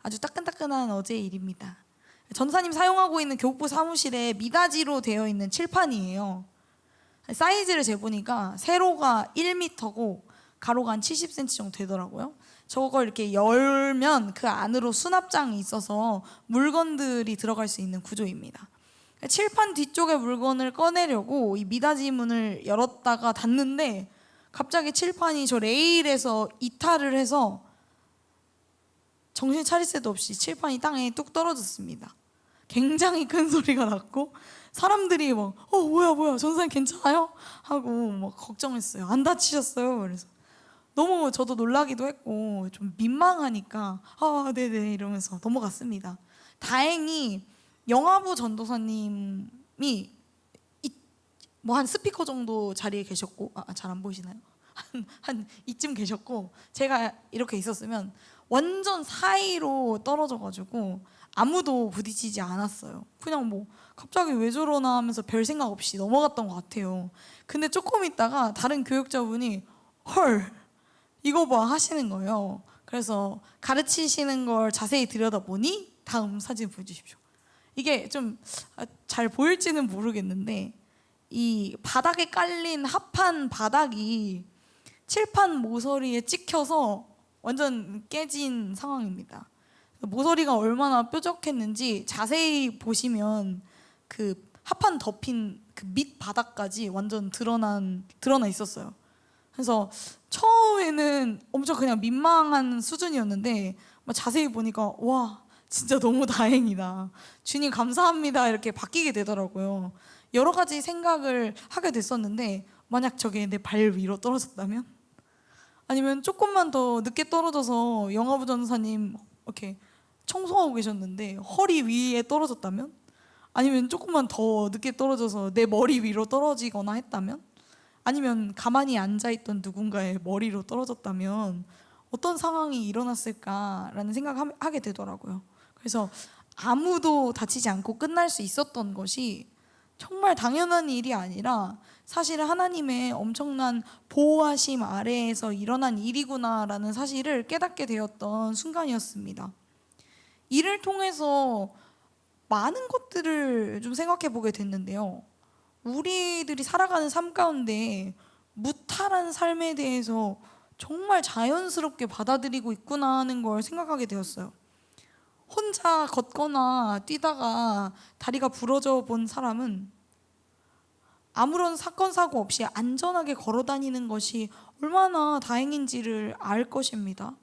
아주 따끈따끈한 어제의 일입니다. 전사님 사용하고 있는 교육부 사무실에 미닫이로 되어 있는 칠판이에요. 사이즈를 재보니까 세로가 1m고 가로가 한 70cm 정도 되더라고요. 저걸 이렇게 열면 그 안으로 수납장이 있어서 물건들이 들어갈 수 있는 구조입니다. 칠판 뒤쪽에 물건을 꺼내려고 이 미닫이 문을 열었다가 닫는데 갑자기 칠판이 저 레일에서 이탈을 해서 정신 차릴 새도 없이 칠판이 땅에 뚝 떨어졌습니다. 굉장히 큰 소리가 났고 사람들이 막 뭐야 전사님 괜찮아요? 하고 막 걱정했어요. 안 다치셨어요? 그래서 너무 저도 놀라기도 했고 좀 민망하니까 네네 이러면서 넘어갔습니다. 다행히 영화부 전도사님이 뭐 한 스피커 정도 자리에 계셨고 잘 안 보이시나요? 한 이쯤 계셨고 제가 이렇게 있었으면 완전 사이로 떨어져가지고 아무도 부딪히지 않았어요. 그냥 뭐 갑자기 왜 저러나 하면서 별 생각 없이 넘어갔던 것 같아요. 근데 조금 있다가 다른 교육자분이 헐 이거 봐 하시는 거예요. 그래서 가르치시는 걸 자세히 들여다보니 다음 사진 보여주십시오. 이게 좀 잘 보일지는 모르겠는데 이 바닥에 깔린 합판 바닥이 칠판 모서리에 찍혀서 완전 깨진 상황입니다. 모서리가 얼마나 뾰족했는지 자세히 보시면 그 합판 덮인 그 밑 바닥까지 완전 드러나 있었어요. 그래서 처음에는 엄청 그냥 민망한 수준이었는데 자세히 보니까 와 진짜 너무 다행이다. 주님 감사합니다. 이렇게 바뀌게 되더라고요. 여러 가지 생각을 하게 됐었는데 만약 저게 내 발 위로 떨어졌다면? 아니면 조금만 더 늦게 떨어져서 영화부 전사님 이렇게 청소하고 계셨는데 허리 위에 떨어졌다면? 아니면 조금만 더 늦게 떨어져서 내 머리 위로 떨어지거나 했다면? 아니면 가만히 앉아있던 누군가의 머리로 떨어졌다면 어떤 상황이 일어났을까라는 생각을 하게 되더라고요. 그래서 아무도 다치지 않고 끝날 수 있었던 것이 정말 당연한 일이 아니라 사실 하나님의 엄청난 보호하심 아래에서 일어난 일이구나라는 사실을 깨닫게 되었던 순간이었습니다. 이를 통해서 많은 것들을 좀 생각해 보게 됐는데요. 우리들이 살아가는 삶 가운데 무탈한 삶에 대해서 정말 자연스럽게 받아들이고 있구나 하는 걸 생각하게 되었어요. 혼자 걷거나 뛰다가 다리가 부러져 본 사람은 아무런 사건 사고 없이 안전하게 걸어 다니는 것이 얼마나 다행인지를 알 것입니다.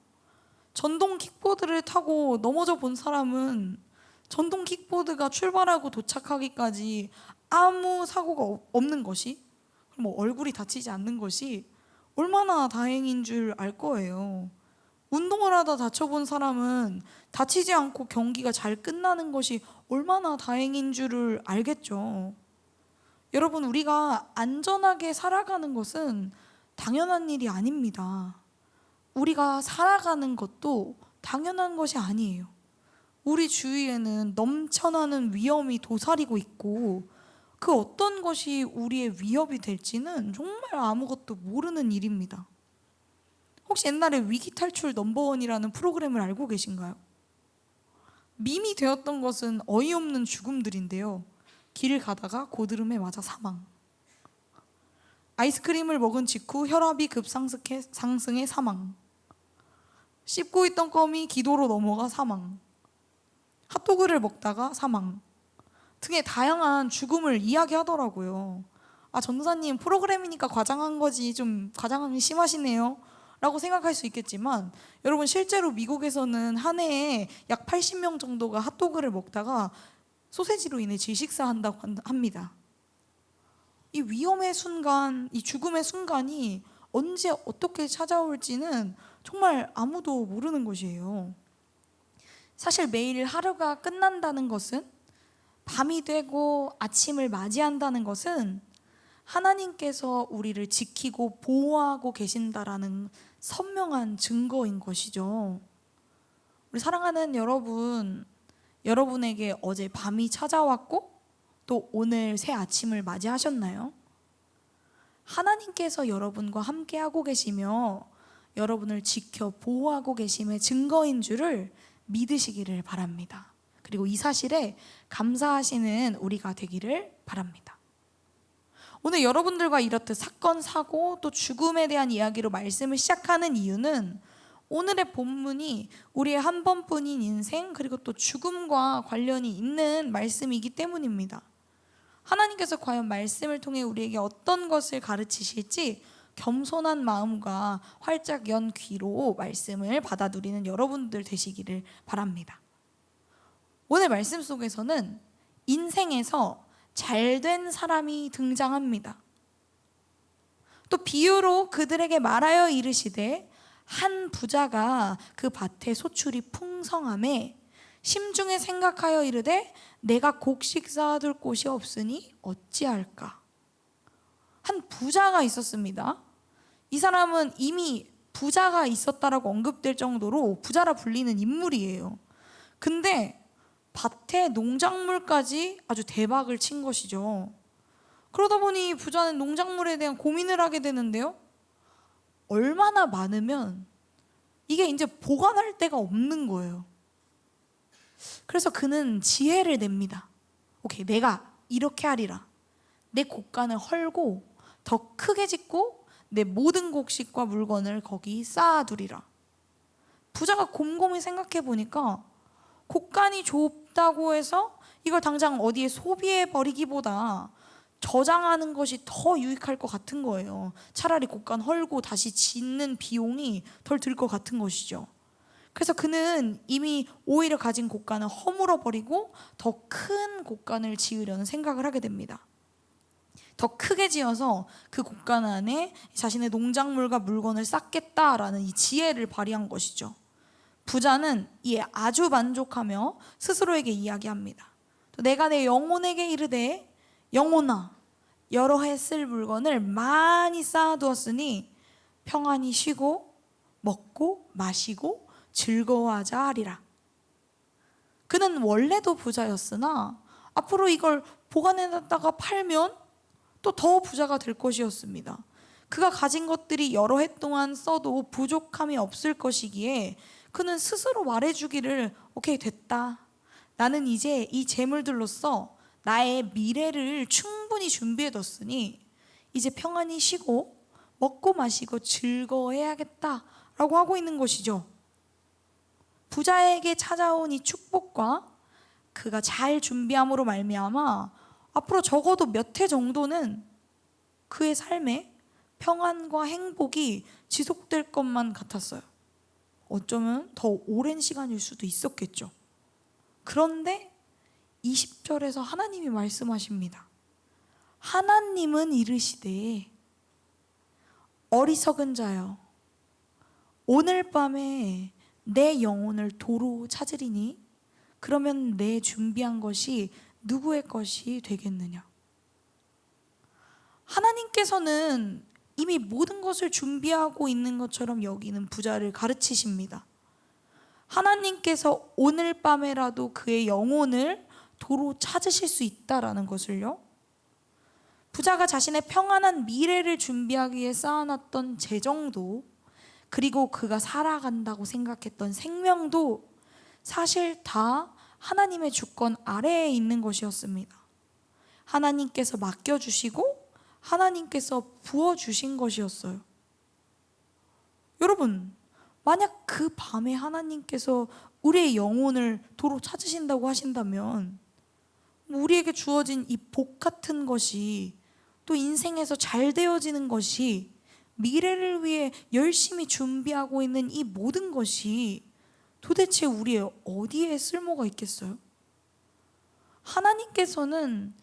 전동 킥보드를 타고 넘어져 본 사람은 전동 킥보드가 출발하고 도착하기까지 아무 사고가 없는 것이, 뭐 얼굴이 다치지 않는 것이 얼마나 다행인 줄 알 거예요. 운동을 하다 다쳐본 사람은 다치지 않고 경기가 잘 끝나는 것이 얼마나 다행인 줄을 알겠죠. 여러분, 우리가 안전하게 살아가는 것은 당연한 일이 아닙니다. 우리가 살아가는 것도 당연한 것이 아니에요. 우리 주위에는 넘쳐나는 위험이 도사리고 있고 그 어떤 것이 우리의 위협이 될지는 정말 아무것도 모르는 일입니다. 혹시 옛날에 위기 탈출 넘버원이라는 프로그램을 알고 계신가요? 밈이 되었던 것은 어이없는 죽음들인데요. 길을 가다가 고드름에 맞아 사망. 아이스크림을 먹은 직후 혈압이 급상승해 사망. 씹고 있던 껌이 기도로 넘어가 사망. 핫도그를 먹다가 사망. 등의 다양한 죽음을 이야기하더라고요. 전도사님 프로그램이니까 과장한 거지 좀 과장함이 심하시네요 라고 생각할 수 있겠지만 여러분 실제로 미국에서는 한 해에 약 80명 정도가 핫도그를 먹다가 소세지로 인해 질식사한다고 합니다. 이 위험의 순간, 이 죽음의 순간이 언제 어떻게 찾아올지는 정말 아무도 모르는 것이에요. 사실 매일 하루가 끝난다는 것은, 밤이 되고 아침을 맞이한다는 것은 하나님께서 우리를 지키고 보호하고 계신다라는 선명한 증거인 것이죠. 우리 사랑하는 여러분, 여러분에게 어제 밤이 찾아왔고 또 오늘 새 아침을 맞이하셨나요? 하나님께서 여러분과 함께하고 계시며 여러분을 지켜 보호하고 계심의 증거인 줄을 믿으시기를 바랍니다. 그리고 이 사실에 감사하시는 우리가 되기를 바랍니다. 오늘 여러분들과 이렇듯 사건, 사고, 또 죽음에 대한 이야기로 말씀을 시작하는 이유는 오늘의 본문이 우리의 한 번뿐인 인생 그리고 또 죽음과 관련이 있는 말씀이기 때문입니다. 하나님께서 과연 말씀을 통해 우리에게 어떤 것을 가르치실지 겸손한 마음과 활짝 연 귀로 말씀을 받아 누리는 여러분들 되시기를 바랍니다. 오늘 말씀 속에서는 인생에서 잘된 사람이 등장합니다. 또 비유로 그들에게 말하여 이르시되 한 부자가 그 밭의 소출이 풍성함에 심중에 생각하여 이르되 내가 곡식 쌓아둘 곳이 없으니 어찌할까. 한 부자가 있었습니다. 이 사람은 이미 부자가 있었다라고 언급될 정도로 부자라 불리는 인물이에요. 근데 밭에 농작물까지 아주 대박을 친 것이죠. 그러다 보니 부자는 농작물에 대한 고민을 하게 되는데요. 얼마나 많으면 이게 이제 보관할 데가 없는 거예요. 그래서 그는 지혜를 냅니다. 오케이, 내가 이렇게 하리라. 내 곡간을 헐고 더 크게 짓고 내 모든 곡식과 물건을 거기 쌓아두리라. 부자가 곰곰이 생각해 보니까 곡간이 좁다고 해서 이걸 당장 어디에 소비해 버리기보다 저장하는 것이 더 유익할 것 같은 거예요. 차라리 곡간 헐고 다시 짓는 비용이 덜 들 것 같은 것이죠. 그래서 그는 이미 오히려 가진 곡간을 허물어 버리고 더 큰 곡간을 지으려는 생각을 하게 됩니다. 더 크게 지어서 그 곡간 안에 자신의 농작물과 물건을 쌓겠다라는 이 지혜를 발휘한 것이죠. 부자는 이에 아주 만족하며 스스로에게 이야기합니다. 또 내가 내 영혼에게 이르되 영혼아, 여러 해 쓸 물건을 많이 쌓아두었으니 평안히 쉬고 먹고 마시고 즐거워하자 하리라. 그는 원래도 부자였으나 앞으로 이걸 보관해놨다가 팔면 또 더 부자가 될 것이었습니다. 그가 가진 것들이 여러 해 동안 써도 부족함이 없을 것이기에 그는 스스로 말해주기를 오케이, 됐다. 나는 이제 이 재물들로서 나의 미래를 충분히 준비해뒀으니 이제 평안히 쉬고 먹고 마시고 즐거워해야겠다라고 하고 있는 것이죠. 부자에게 찾아온 이 축복과 그가 잘 준비함으로 말미암아 앞으로 적어도 몇 해 정도는 그의 삶에 평안과 행복이 지속될 것만 같았어요. 어쩌면 더 오랜 시간일 수도 있었겠죠. 그런데 20절에서 하나님이 말씀하십니다. 하나님은 이르시되 어리석은 자여, 오늘 밤에 내 영혼을 도로 찾으리니 그러면 내 준비한 것이 누구의 것이 되겠느냐. 하나님께서는 이미 모든 것을 준비하고 있는 것처럼 여기는 부자를 가르치십니다. 하나님께서 오늘 밤에라도 그의 영혼을 도로 찾으실 수 있다라는 것을요. 부자가 자신의 평안한 미래를 준비하기 위해 쌓아놨던 재정도, 그리고 그가 살아간다고 생각했던 생명도 사실 다 하나님의 주권 아래에 있는 것이었습니다. 하나님께서 맡겨주시고 하나님께서 부어주신 것이었어요. 여러분, 만약 그 밤에 하나님께서 우리의 영혼을 도로 찾으신다고 하신다면 우리에게 주어진 이 복 같은 것이, 또 인생에서 잘 되어지는 것이, 미래를 위해 열심히 준비하고 있는 이 모든 것이 도대체 우리의 어디에 쓸모가 있겠어요? 하나님께서는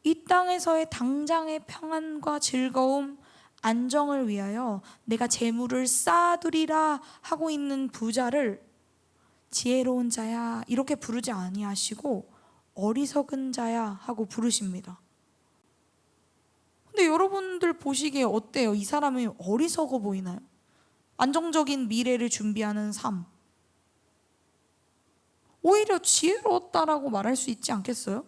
이 땅에서의 당장의 평안과 즐거움, 안정을 위하여 내가 재물을 쌓아두리라 하고 있는 부자를 지혜로운 자야 이렇게 부르지 아니하시고 어리석은 자야 하고 부르십니다. 근데 여러분들 보시기에 어때요? 이 사람이 어리석어 보이나요? 안정적인 미래를 준비하는 삶, 오히려 지혜로웠다라고 말할 수 있지 않겠어요?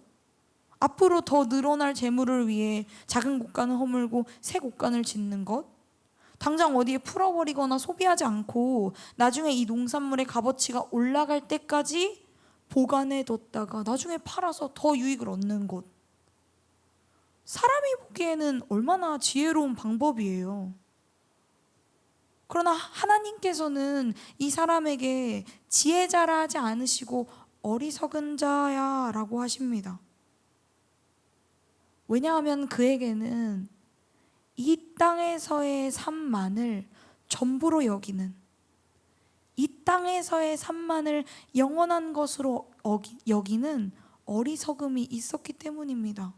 앞으로 더 늘어날 재물을 위해 작은 곡간을 허물고 새 곡간을 짓는 것, 당장 어디에 풀어버리거나 소비하지 않고 나중에 이 농산물의 값어치가 올라갈 때까지 보관해뒀다가 나중에 팔아서 더 유익을 얻는 것. 사람이 보기에는 얼마나 지혜로운 방법이에요. 그러나 하나님께서는 이 사람에게 지혜자라 하지 않으시고 어리석은 자야 라고 하십니다. 왜냐하면 그에게는 이 땅에서의 삶만을 전부로 여기는, 이 땅에서의 삶만을 영원한 것으로 여기는 어리석음이 있었기 때문입니다.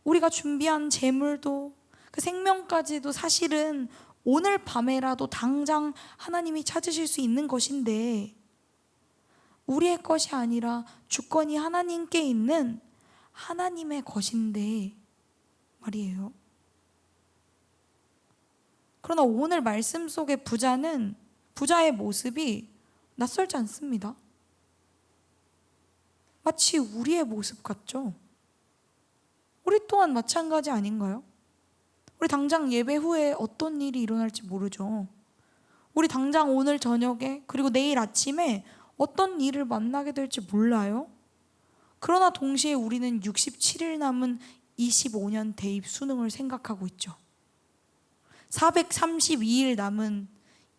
우리가 준비한 재물도 그 생명까지도 사실은 오늘 밤에라도 당장 하나님이 찾으실 수 있는 것인데 우리의 것이 아니라 주권이 하나님께 있는 하나님의 것인데 말이에요. 그러나 오늘 말씀 속의 부자의 모습이 낯설지 않습니다. 마치 우리의 모습 같죠? 우리 또한 마찬가지 아닌가요? 우리 당장 예배 후에 어떤 일이 일어날지 모르죠. 우리 당장 오늘 저녁에 그리고 내일 아침에 어떤 일을 만나게 될지 몰라요. 그러나 동시에 우리는 67일 남은 25년 대입 수능을 생각하고 있죠. 432일 남은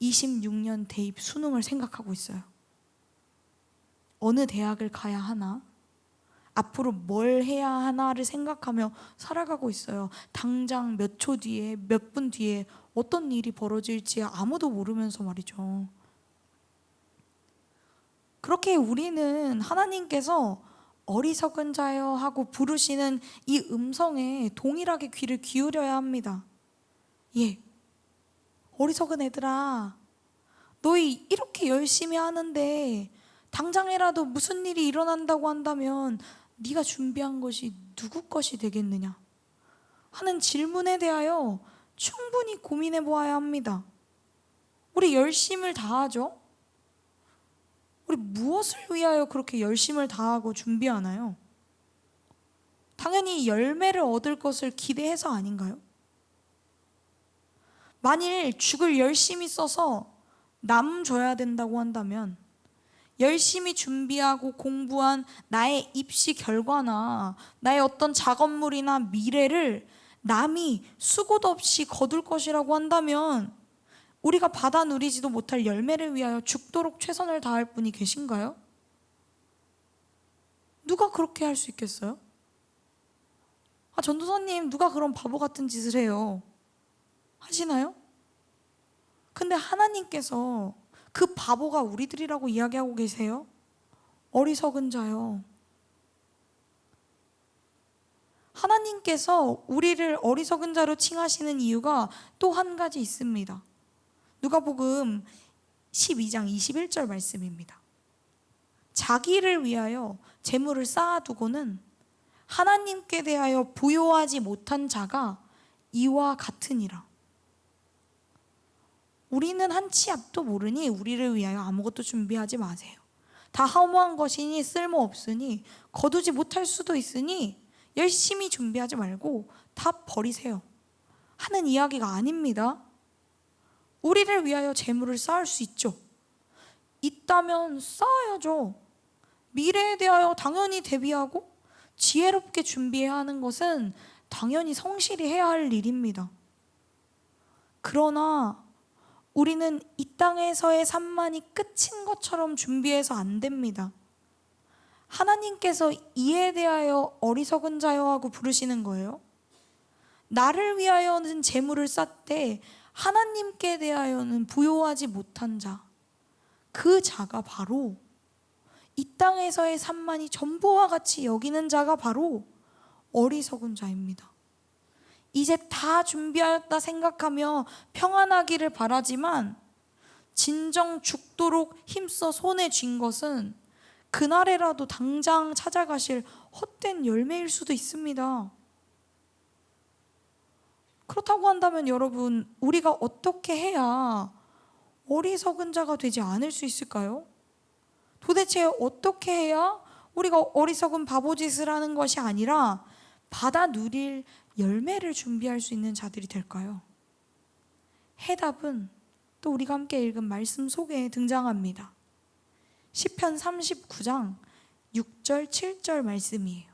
26년 대입 수능을 생각하고 있어요. 어느 대학을 가야 하나? 앞으로 뭘 해야 하나를 생각하며 살아가고 있어요. 당장 몇 초 뒤에, 몇 분 뒤에 어떤 일이 벌어질지 아무도 모르면서 말이죠. 그렇게 우리는 하나님께서 어리석은 자여 하고 부르시는 이 음성에 동일하게 귀를 기울여야 합니다. 예, 어리석은 애들아, 너희 이렇게 열심히 하는데 당장이라도 무슨 일이 일어난다고 한다면 네가 준비한 것이 누구 것이 되겠느냐 하는 질문에 대하여 충분히 고민해 보아야 합니다. 우리 열심을 다하죠? 우리 무엇을 위하여 그렇게 열심을 다하고 준비하나요? 당연히 열매를 얻을 것을 기대해서 아닌가요? 만일 죽을 열심히 써서 남 줘야 된다고 한다면 열심히 준비하고 공부한 나의 입시 결과나 나의 어떤 작업물이나 미래를 남이 수고도 없이 거둘 것이라고 한다면 우리가 받아 누리지도 못할 열매를 위하여 죽도록 최선을 다할 분이 계신가요? 누가 그렇게 할 수 있겠어요? 전도사님, 누가 그런 바보 같은 짓을 해요? 하시나요? 근데 하나님께서 그 바보가 우리들이라고 이야기하고 계세요. 어리석은 자요. 하나님께서 우리를 어리석은 자로 칭하시는 이유가 또 한 가지 있습니다. 누가복음 12장 21절 말씀입니다. 자기를 위하여 재물을 쌓아두고는 하나님께 대하여 부요하지 못한 자가 이와 같으니라. 우리는 한 치 앞도 모르니 우리를 위하여 아무것도 준비하지 마세요. 다 허무한 것이니 쓸모없으니 거두지 못할 수도 있으니 열심히 준비하지 말고 다 버리세요 하는 이야기가 아닙니다. 우리를 위하여 재물을 쌓을 수 있죠. 있다면 쌓아야죠. 미래에 대하여 당연히 대비하고 지혜롭게 준비해야 하는 것은 당연히 성실히 해야 할 일입니다. 그러나 우리는 이 땅에서의 삶만이 끝인 것처럼 준비해서 안 됩니다. 하나님께서 이에 대하여 어리석은 자여 하고 부르시는 거예요. 나를 위하여는 재물을 쌓되 하나님께 대하여는 부요하지 못한 자, 그 자가 바로 이 땅에서의 삶만이 전부와 같이 여기는 자가 바로 어리석은 자입니다. 이제 다 준비하였다 생각하며 평안하기를 바라지만 진정 죽도록 힘써 손에 쥔 것은 그날에라도 당장 찾아가실 헛된 열매일 수도 있습니다. 그렇다고 한다면 여러분, 우리가 어떻게 해야 어리석은 자가 되지 않을 수 있을까요? 도대체 어떻게 해야 우리가 어리석은 바보짓을 하는 것이 아니라 받아 누릴 열매를 준비할 수 있는 자들이 될까요? 해답은 또 우리가 함께 읽은 말씀 속에 등장합니다. 시편 39장 6절 7절 말씀이에요.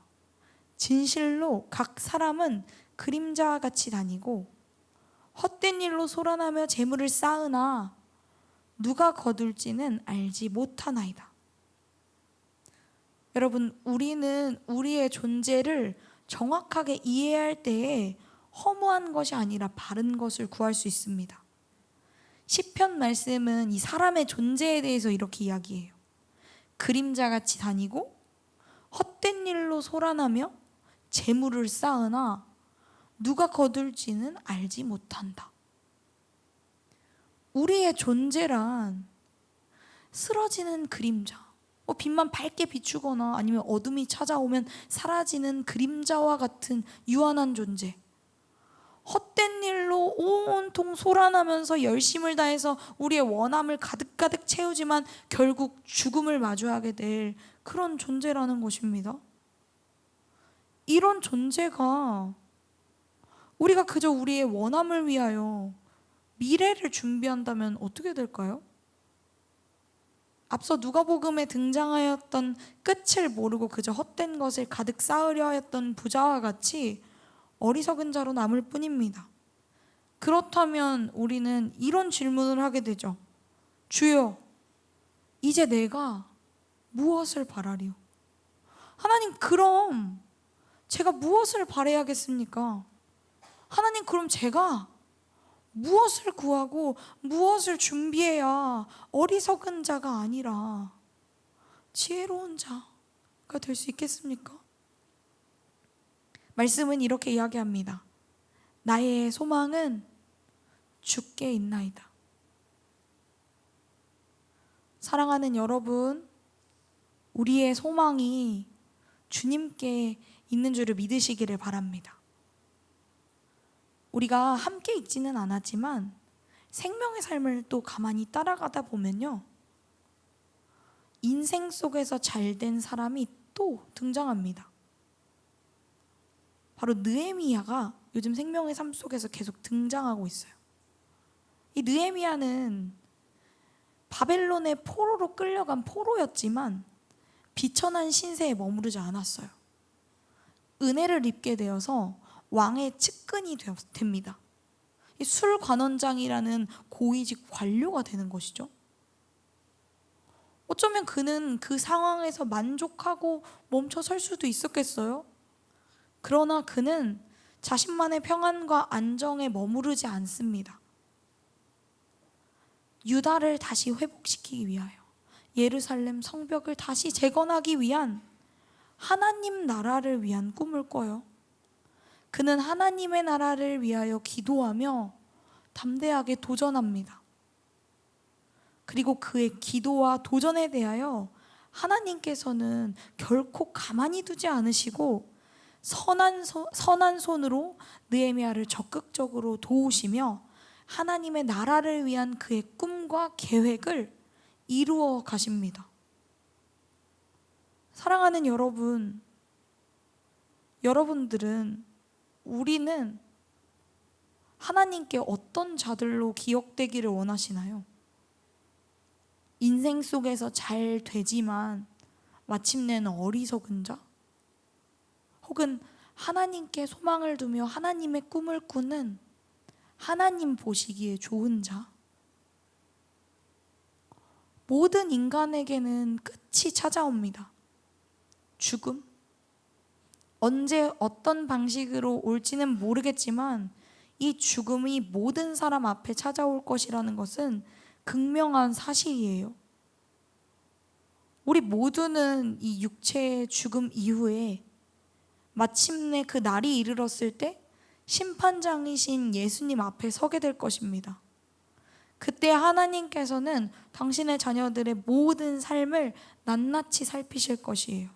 진실로 각 사람은 그림자와 같이 다니고 헛된 일로 소란하며 재물을 쌓으나 누가 거둘지는 알지 못하나이다. 여러분, 우리는 우리의 존재를 정확하게 이해할 때에 허무한 것이 아니라 바른 것을 구할 수 있습니다. 시편 말씀은 이 사람의 존재에 대해서 이렇게 이야기해요. 그림자같이 다니고 헛된 일로 소란하며 재물을 쌓으나 누가 거둘지는 알지 못한다. 우리의 존재란 쓰러지는 그림자, 빛만 밝게 비추거나 아니면 어둠이 찾아오면 사라지는 그림자와 같은 유한한 존재, 헛된 일로 온통 소란하면서 열심을 다해서 우리의 원함을 가득가득 채우지만 결국 죽음을 마주하게 될 그런 존재라는 것입니다. 이런 존재가 우리가 그저 우리의 원함을 위하여 미래를 준비한다면 어떻게 될까요? 앞서 누가복음에 등장하였던 끝을 모르고 그저 헛된 것을 가득 쌓으려 했던 부자와 같이 어리석은 자로 남을 뿐입니다. 그렇다면 우리는 이런 질문을 하게 되죠. 주여, 이제 내가 무엇을 바라리요? 하나님, 그럼 제가 무엇을 바라야겠습니까? 하나님, 그럼 제가 무엇을 구하고 무엇을 준비해야 어리석은 자가 아니라 지혜로운 자가 될 수 있겠습니까? 말씀은 이렇게 이야기합니다. 나의 소망은 주께 있나이다. 사랑하는 여러분, 우리의 소망이 주님께 있는 줄을 믿으시기를 바랍니다. 우리가 함께 있지는 않았지만 생명의 삶을 또 가만히 따라가다 보면요, 인생 속에서 잘된 사람이 또 등장합니다. 바로 느헤미야가 요즘 생명의 삶 속에서 계속 등장하고 있어요. 이 느헤미야는 바벨론의 포로로 끌려간 포로였지만 비천한 신세에 머무르지 않았어요. 은혜를 입게 되어서 왕의 측근이 됩니다. 술관원장이라는 고위직 관료가 되는 것이죠. 어쩌면 그는 그 상황에서 만족하고 멈춰설 수도 있었겠어요. 그러나 그는 자신만의 평안과 안정에 머무르지 않습니다. 유다를 다시 회복시키기 위하여, 예루살렘 성벽을 다시 재건하기 위한 하나님 나라를 위한 꿈을 꿔요. 그는 하나님의 나라를 위하여 기도하며 담대하게 도전합니다. 그리고 그의 기도와 도전에 대하여 하나님께서는 결코 가만히 두지 않으시고 선한 손으로 느헤미야를 적극적으로 도우시며 하나님의 나라를 위한 그의 꿈과 계획을 이루어 가십니다. 사랑하는 여러분, 여러분들은, 우리는 하나님께 어떤 자들로 기억되기를 원하시나요? 인생 속에서 잘 되지만 마침내는 어리석은 자? 혹은 하나님께 소망을 두며 하나님의 꿈을 꾸는 하나님 보시기에 좋은 자? 모든 인간에게는 끝이 찾아옵니다. 죽음? 언제 어떤 방식으로 올지는 모르겠지만 이 죽음이 모든 사람 앞에 찾아올 것이라는 것은 극명한 사실이에요. 우리 모두는 이 육체의 죽음 이후에 마침내 그 날이 이르렀을 때 심판장이신 예수님 앞에 서게 될 것입니다. 그때 하나님께서는 당신의 자녀들의 모든 삶을 낱낱이 살피실 것이에요.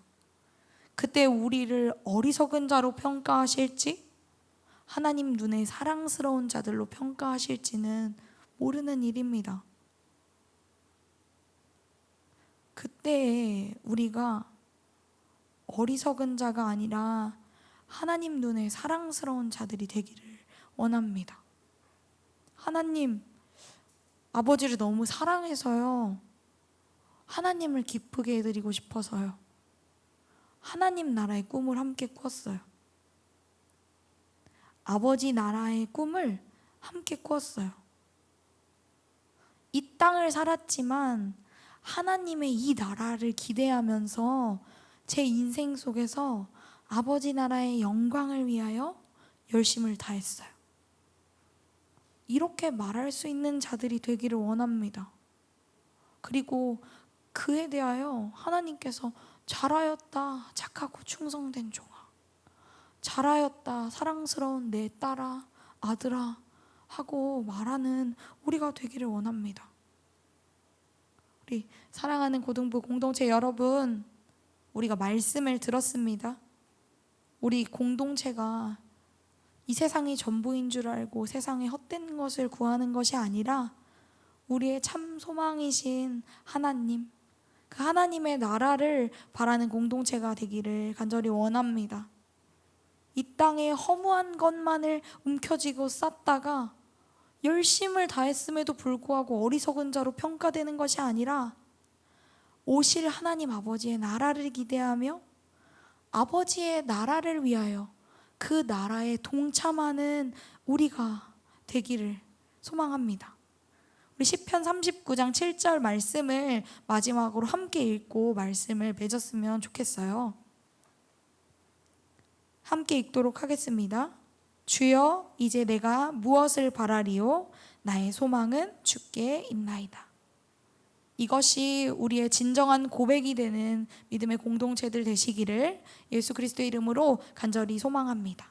그때 우리를 어리석은 자로 평가하실지 하나님 눈에 사랑스러운 자들로 평가하실지는 모르는 일입니다. 그때 우리가 어리석은 자가 아니라 하나님 눈에 사랑스러운 자들이 되기를 원합니다. 하나님, 아버지를 너무 사랑해서요. 하나님을 기쁘게 해드리고 싶어서요. 하나님 나라의 꿈을 함께 꾸었어요. 아버지 나라의 꿈을 함께 꾸었어요. 이 땅을 살았지만 하나님의 이 나라를 기대하면서 제 인생 속에서 아버지 나라의 영광을 위하여 열심을 다했어요. 이렇게 말할 수 있는 자들이 되기를 원합니다. 그리고 그에 대하여 하나님께서 잘하였다 착하고 충성된 종아, 잘하였다 사랑스러운 내 딸아 아들아 하고 말하는 우리가 되기를 원합니다. 우리 사랑하는 고등부 공동체 여러분, 우리가 말씀을 들었습니다. 우리 공동체가 이 세상이 전부인 줄 알고 세상에 헛된 것을 구하는 것이 아니라 우리의 참 소망이신 하나님, 그 하나님의 나라를 바라는 공동체가 되기를 간절히 원합니다. 이 땅에 허무한 것만을 움켜쥐고 쌓다가 열심을 다했음에도 불구하고 어리석은 자로 평가되는 것이 아니라 오실 하나님 아버지의 나라를 기대하며 아버지의 나라를 위하여 그 나라에 동참하는 우리가 되기를 소망합니다. 우리 시편 39장 7절 말씀을 마지막으로 함께 읽고 말씀을 맺었으면 좋겠어요. 함께 읽도록 하겠습니다. 주여, 이제 내가 무엇을 바라리요? 나의 소망은 주께 있나이다. 이것이 우리의 진정한 고백이 되는 믿음의 공동체들 되시기를 예수 그리스도의 이름으로 간절히 소망합니다.